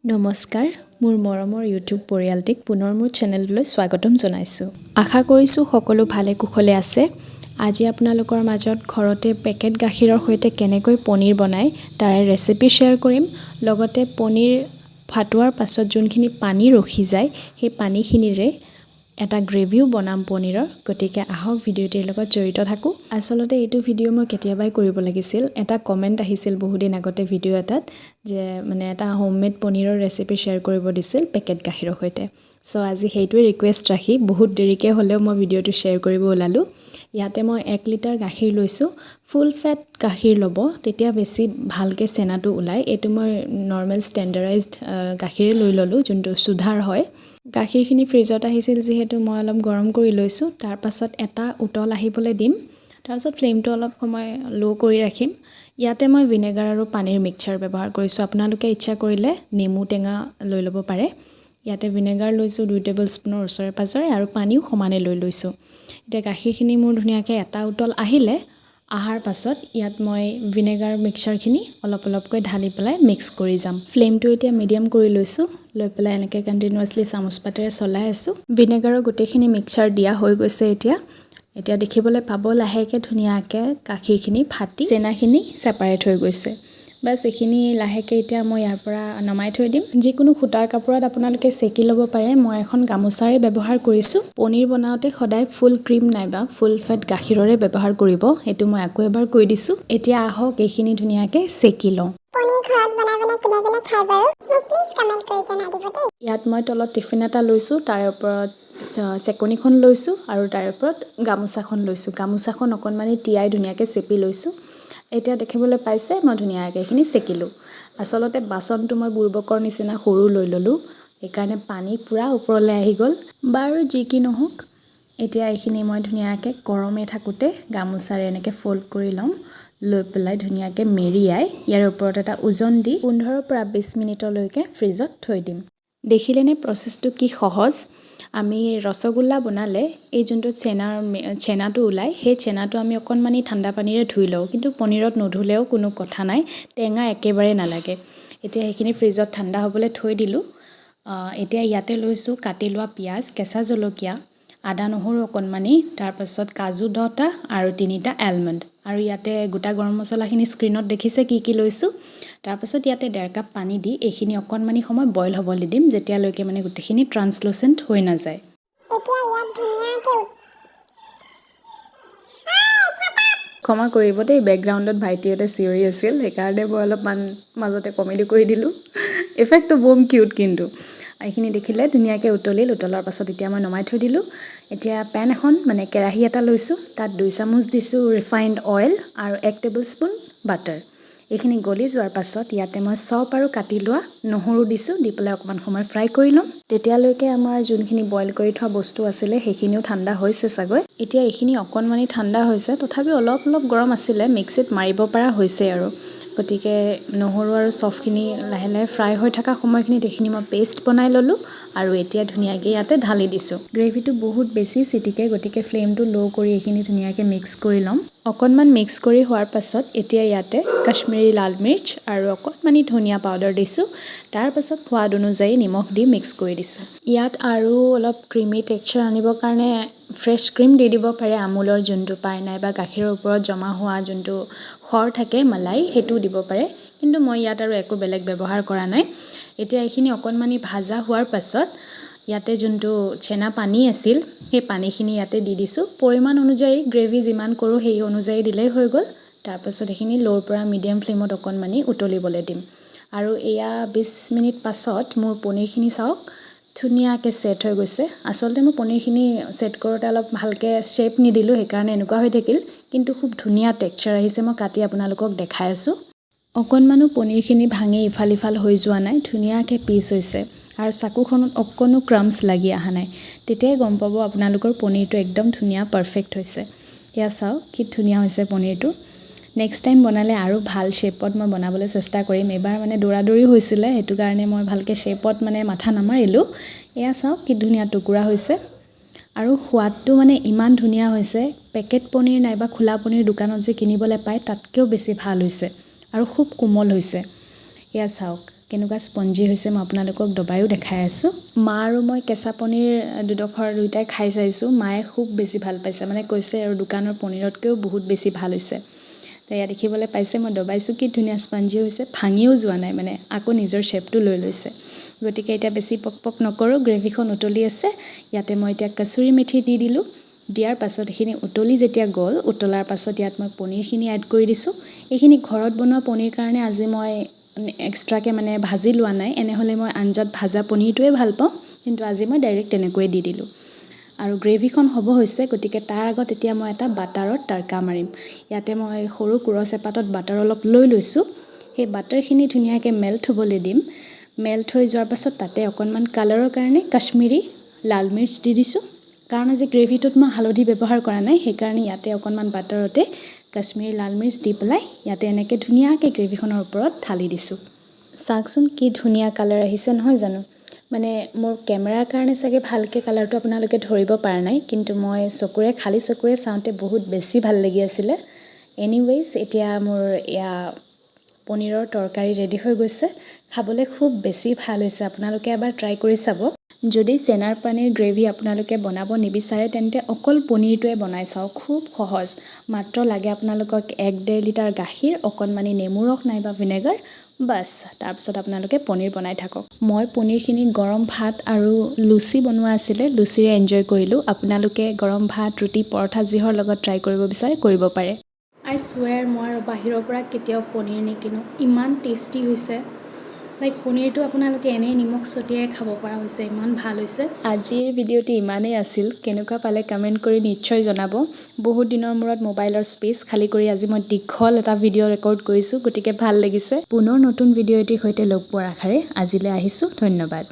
নমস্কাৰ মোৰ মৰমৰ ইউটিউব পৰিয়ালটিক পুনৰ মোৰ চেনেললৈ স্বাগতম জনাইছোঁ। আশা কৰিছোঁ সকলো ভালে কুশলে আছে। আজি আপোনালোকৰ মাজত ঘৰতে পেকেট গাখীৰৰ সৈতে কেনেকৈ পনীৰ বনায় তাৰে ৰেচিপি শ্বেয়াৰ কৰিম। লগতে পনীৰ ফাটোৱাৰ পাছত যোনখিনি পানী ৰখি যায় সেই পানীখিনিৰে এটা গ্ৰেভিও বনাম পনীৰৰ। গতিকে আহক ভিডিঅ'টিৰ লগত জড়িত থাকোঁ। আচলতে এইটো ভিডিঅ' মই কেতিয়াবাই কৰিব লাগিছিল। এটা কমেণ্ট আহিছিল বহুদিন আগতে ভিডিঅ' এটাত যে এটা হোমমেড পনীৰৰ ৰেচিপি শ্বেয়াৰ কৰিব দিছিল পেকেট গাখীৰৰ সৈতে। চ' আজি সেইটোৱে ৰিকুৱেষ্ট ৰাখি বহুত দেৰিকৈ হ'লেও মই ভিডিঅ'টো শ্বেয়াৰ কৰিব ওলালোঁ। ইয়াতে মই 1 লিটাৰ গাখীৰ লৈছোঁ। ফুল ফেট গাখীৰ ল'ব, তেতিয়া বেছি ভালকৈ চেনাটো ওলায়। এইটো মই নৰ্মেল ষ্টেণ্ডাৰ্ডাইজড গাখীৰে লৈ ল'লোঁ, যোনটো চুধাৰ হয়। গাখীৰখিনি ফ্ৰিজত আহিছিল যিহেতু মই অলপ গৰম কৰি লৈছোঁ। তাৰপাছত এটা উতল আহিবলৈ দিম। তাৰপাছত ফ্লেমটো অলপ সময় ল' কৰি ৰাখিম। ইয়াতে মই ভিনেগাৰ আৰু পানীৰ মিক্সচাৰ ব্যৱহাৰ কৰিছোঁ। আপোনালোকে ইচ্ছা কৰিলে নেমু টেঙা লৈ ল'ব পাৰে। ইয়াতে ভিনেগাৰ লৈছোঁ 2 টেবুল স্পুনৰ ওচৰে পাঁজৰে আৰু পানীও সমানে লৈ লৈছোঁ। এতিয়া গাখীৰখিনি মোৰ ধুনীয়াকৈ এটা উতল আহিলে অহাৰ পাছত ইয়াত মই ভিনেগাৰ মিক্সচাৰখিনি অলপ অলপকৈ ঢালি পেলাই মিক্স কৰি যাম। ফ্লেমটো এতিয়া মিডিয়াম কৰি লৈছোঁ। লৈ পেলাই এনেকৈ কণ্টিনিউৱাছলি চামুচ পাতেৰে চলাই আছোঁ। ভিনেগাৰৰ গোটেইখিনি মিক্সচাৰ দিয়া হৈ গৈছে। এতিয়া দেখিবলৈ পাব লাহেকৈ ধুনীয়াকৈ গাখীৰখিনি ফাটি চেনাখিনি ছেপাৰেট হৈ গৈছে। বাছ এইখিনি লাহেকৈ এতিয়া মই ইয়াৰ পৰা নমাই থৈ দিম। যিকোনো সূতাৰ কাপোৰত আপোনালোকে চেকি ল'ব পাৰে। মই এখন গামোচাৰে ব্যৱহাৰ কৰিছোঁ। পনীৰ বনাওঁতে সদায় ফুল ক্ৰীম নাইবা ফুল ফেট গাখীৰৰে ব্যৱহাৰ কৰিব। সেইটো মই আকৌ এবাৰ কৈ দিছোঁ। এতিয়া আহক এইখিনি ধুনীয়াকৈ চেকি লওঁ। ইয়াত মই তলত টিফিন এটা লৈছোঁ, তাৰে ওপৰত চেকনিখন লৈছোঁ আৰু তাৰে ওপৰত গামোচাখন লৈছোঁ। গামোচাখন অকণমানি তিয়াই ধুনীয়াকৈ চেপি লৈছোঁ। এতিয়া দেখিবলৈ পাইছে মই ধুনীয়াকৈ এইখিনি চেকিলোঁ। আচলতে বাচনটো মই বুৰ্বকৰ নিচিনা সৰু লৈ ল'লোঁ, সেইকাৰণে পানী পূৰা ওপৰলৈ আহি গ'ল। বাৰু যি কি নহওক, এতিয়া এইখিনি মই ধুনীয়াকৈ গৰমে থাকোঁতে গামোচাৰে এনেকৈ ফ'ল্ড কৰি ল'ম। লৈ পেলাই ধুনীয়াকৈ মেৰিয়াই ইয়াৰ ওপৰত এটা ওজন দি 15 পৰা 20 মিনিটলৈকে ফ্ৰিজত থৈ দিম। দেখিলেনে প্ৰচেছটো কি সহজ। আমি ৰসগোল্লা বনালে এই যোনটো চেনাটো ওলায়, সেই চেনাটো আমি অকণমানি ঠাণ্ডা পানীৰে ধুই লওঁ, কিন্তু পনীৰত নুধুলেও কোনো কথা নাই, টেঙা একেবাৰে নালাগে। এতিয়া সেইখিনি ফ্ৰিজত ঠাণ্ডা হ'বলৈ থৈ দিলোঁ। এতিয়া ইয়াতে লৈছোঁ কাটি লোৱা পিঁয়াজ, কেঁচা জলকীয়া, আদা নহৰু অকণমানি, তাৰপাছত কাজু 10টা আৰু 3টা এলমণ্ড। আৰু ইয়াতে গোটা গৰম মছলাখিনি স্ক্ৰীণত দেখিছে কি কি লৈছোঁ। তাৰপাছত ইয়াতে 1.5 কাপ পানী দি এইখিনি অকণমানি সময় বইল হ'বলৈ দিম, যেতিয়ালৈকে গোটেইখিনি ট্ৰান্সলুচেণ্ট হৈ নাযায়। ক্ষমা কৰিব দেই, বেকগ্ৰাউণ্ডত ভাইটিহঁতে চিঞৰি আছিল, সেইকাৰণে মই অলপমান মাজতে কমেডি কৰি দিলোঁ। ইফেক্টটো বম কিউট কিন্তু। এইখিনি দেখিলে ধুনীয়াকৈ উতলিল। উতলাৰ পাছত এতিয়া মই নমাই থৈ দিলোঁ। এতিয়া পেন এখন কেৰাহী এটা লৈছোঁ, তাত 2 চামুচ দিছোঁ ৰিফাইণ্ড অইল আৰু 1 টেবুল স্পুন বাটাৰ। এইখিনি গলি যোৱাৰ পাছত ইয়াতে মই চপ আৰু কাটি লোৱা নহৰু দিছোঁ, দি পেলাই অকণমান সময় ফ্ৰাই কৰি ল'ম। তেতিয়ালৈকে আমাৰ যোনখিনি বইল কৰি থোৱা বস্তু আছিলে সেইখিনিও ঠাণ্ডা হৈছে চাগৈ। এতিয়া এইখিনি অকণমানি ঠাণ্ডা হৈছে, তথাপিও অলপ গৰম আছিলে, মিক্সিত মাৰিব পৰা হৈছে আৰু। গতিকে নহৰু আৰু চফখিনি লাহে লাহে ফ্ৰাই হৈ থকা সময়খিনিত এইখিনি মই পেষ্ট বনাই ল'লোঁ আৰু এতিয়া ধুনীয়াকৈ ইয়াতে ঢালি দিছোঁ। গ্ৰেভিটো বহুত বেছি চিটিকে, গতিকে ফ্লেমটো ল' কৰি এইখিনি ধুনীয়াকৈ মিক্স কৰি ল'ম। অকণমান মিক্স কৰি হোৱাৰ পাছত এতিয়া ইয়াতে কাশ্মীৰী লাল মিৰ্চ আৰু অকণমানি ধনিয়া পাউডাৰ দিছোঁ। তাৰপাছত সোৱাদ অনুযায়ী নিমখ দি মিক্স কৰি দিছোঁ। ইয়াত আৰু অলপ ক্ৰীমি টেক্সচাৰ আনিবৰ কাৰণে ফ্ৰেছ ক্ৰীম দি দিব পাৰে, আমুলৰ যোনটো পায়, নাইবা গাখীৰৰ ওপৰত জমা হোৱা যোনটো সৰ থাকে মলাই, সেইটোও দিব পাৰে। কিন্তু মই ইয়াত আৰু একো বেলেগ ব্যৱহাৰ কৰা নাই। এতিয়া এইখিনি অকণমানি ভাজা হোৱাৰ পাছত ইয়াতে যোনটো চেনা পানী আছিল সেই পানীখিনি ইয়াতে দি দিছোঁ। পৰিমাণ অনুযায়ী গ্ৰেভি যিমান কৰোঁ সেই অনুযায়ী দিলেই হৈ গ'ল। তাৰপাছত এইখিনি ল'ৰ পৰা মিডিয়াম ফ্লেমত অকণমানি উতলিবলৈ দিম। আৰু এয়া 20 মিনিট পাছত মোৰ পনীৰখিনি চাওক ধুনীয়াকৈ ছেট হৈ গৈছে। আচলতে মই পনীৰখিনি ছেট কৰোঁতে অলপ ভালকৈ শ্বেপ নিদিলোঁ, সেইকাৰণে এনেকুৱা হৈ থাকিল, কিন্তু খুব ধুনীয়া টেক্সচাৰ আহিছে। মই কাটি আপোনালোকক দেখাই আছোঁ। অকণমানো পনীৰখিনি ভাঙি ইফাল সিফাল হৈ যোৱা নাই, ধুনীয়াকৈ পিচ হৈছে আৰু চাকুখনত অকণো ক্ৰাম্পছ লাগি অহা নাই। তেতিয়াই গম পাব আপোনালোকৰ পনীৰটো একদম ধুনীয়া পাৰফেক্ট হৈছে। এয়া চাওক কি ধুনীয়া হৈছে পনীৰটো। নেক্সট টাইম বনালে আৰু ভাল শ্বেপত মই বনাবলৈ চেষ্টা কৰিম। এবাৰ দৌৰা হৈছিলে, সেইটো কাৰণে মই ভালকৈ শ্বেপত মাথা নামাৰিলোঁ। এয়া চাওক কি ধুনীয়া টুকুৰা হৈছে আৰু সোৱাদটো ইমান ধুনীয়া হৈছে। পেকেট পনীৰ নাইবা খোলা পনীৰ দোকানত যে কিনিবলৈ পায় তাতকৈও বেছি ভাল হৈছে আৰু খুব কোমল হৈছে। এয়া চাওক কেনেকুৱা স্পঞ্জি হৈছে মই আপোনালোকক দবাইও দেখাই আছোঁ। মা আৰু মই কেঁচা পনীৰ দুয়োটাই খাই চাইছোঁ। মায়ে খুব বেছি ভাল পাইছে, মানে কৈছে আৰু দোকানৰ পনীৰতকৈও বহুত বেছি ভাল হৈছে। তো এয়া দেখিবলৈ পাইছে, মই দবাইছোঁ, কি ধুনীয়া স্পঞ্জি হৈছে, ভাঙিও যোৱা নাই, মানে আকৌ নিজৰ শ্বেপটো লৈ লৈছে। গতিকে এতিয়া বেছি পক নকৰোঁ, গ্ৰেভিখন উতলি আছে। ইয়াতে মই এতিয়া কচুৰি মেথি দি দিলোঁ। দিয়াৰ পাছত এইখিনি উতলি যেতিয়া গ'ল, উতলাৰ পাছত ইয়াত মই পনীৰখিনি এড কৰি দিছোঁ। এইখিনি ঘৰত বনোৱা পনীৰ কাৰণে আজি মই এক্সট্ৰাকৈ মানে ভাজি লোৱা নাই, এনেহ'লে মই আঞ্জাত ভাজা পনীৰটোৱে ভাল পাওঁ, কিন্তু আজি মই ডাইৰেক্ট তেনেকৈয়ে দি দিলোঁ। আৰু গ্ৰেভিখন হ'ব হৈছে, গতিকে তাৰ আগত এতিয়া মই এটা বাটাৰত তড়কা মাৰিম। ইয়াতে মই সৰু কুৰচ এপাতত বাটাৰ অলপ লৈ লৈছোঁ। সেই বাটাৰখিনি ধুনীয়াকৈ মেল্ট হ'বলৈ দিম। মেল্ট হৈ যোৱাৰ পাছত তাতে অকণমান কালাৰৰ কাৰণে কাশ্মীৰী লাল মিৰ্চ দি দিছোঁ। কাৰণ আজি গ্ৰেভিটোত মই হালধি ব্যৱহাৰ কৰা নাই, সেইকাৰণে ইয়াতে অকণমান বাটাৰতে কাশ্মীৰী লাল মিৰ্চ দি পেলাই ইয়াতে এনেকৈ ধুনীয়াকৈ গ্ৰেভিখনৰ ওপৰত ঢালি দিছোঁ। চাওকচোন কি ধুনীয়া কালাৰ আহিছে নহয় জানো। মানে মোৰ কেমেৰাৰ কাৰণে চাগে ভালকৈ কালাৰটো আপোনালোকে ধৰিব পৰা নাই, কিন্তু মই খালী চকুৰে চাওঁতে বহুত বেছি ভাল লাগি আছিলে। এনিৱেইজ, এতিয়া মোৰ এয়া পনীৰৰ তৰকাৰী ৰেডি হৈ গৈছে। খাবলৈ খুব বেছি ভাল হৈছে, আপোনালোকে এবাৰ ট্ৰাই কৰি চাব। যদি চেনাৰ পনীৰ গ্ৰেভি আপোনালোকে বনাব নিবিচাৰে, তেন্তে অকল পনীৰটোৱে বনাই চাওক, খুব সহজ। মাত্ৰ লাগে আপোনালোকক 1-1.5 লিটাৰ গাখীৰ, অকণমানি নেমু ৰস নাইবা ভিনেগাৰ, বাছ। তাৰপিছত আপোনালোকে পনীৰ বনাই থাকক। মই পনীৰখিনি গৰম ভাত আৰু লুচি বনোৱা আছিলে, লুচিৰে এনজয় কৰিলোঁ। আপোনালোকে গৰম ভাত, ৰুটি, পৰঠা যিহৰ লগত ট্ৰাই কৰিব বিচাৰে কৰিব পাৰে। আই চুৱেৰ, মই আৰু বাহিৰৰ পৰা কেতিয়াও পনীৰ নিকিনো, ইমান টেষ্টি হৈছে। লাইক পনীৰটো আপোনালোকে এনেই নিমখ ছটিয়াই খাব পৰা হৈছে, ইমান ভাল হৈছে। আজিৰ ভিডিঅ'টি ইমানেই আছিল। কেনেকুৱা পালে কমেণ্ট কৰি নিশ্চয় জনাব। বহুত দিনৰ মূৰত মোবাইলৰ স্পেচ খালী কৰি আজি মই দীঘল এটা ভিডিঅ' ৰেকৰ্ড কৰিছোঁ, গতিকে ভাল লাগিছে। পুনৰ নতুন ভিডিঅ' এটিৰ সৈতে লগ পোৱাৰ আশাৰে আজিলৈ আহিছোঁ, ধন্যবাদ।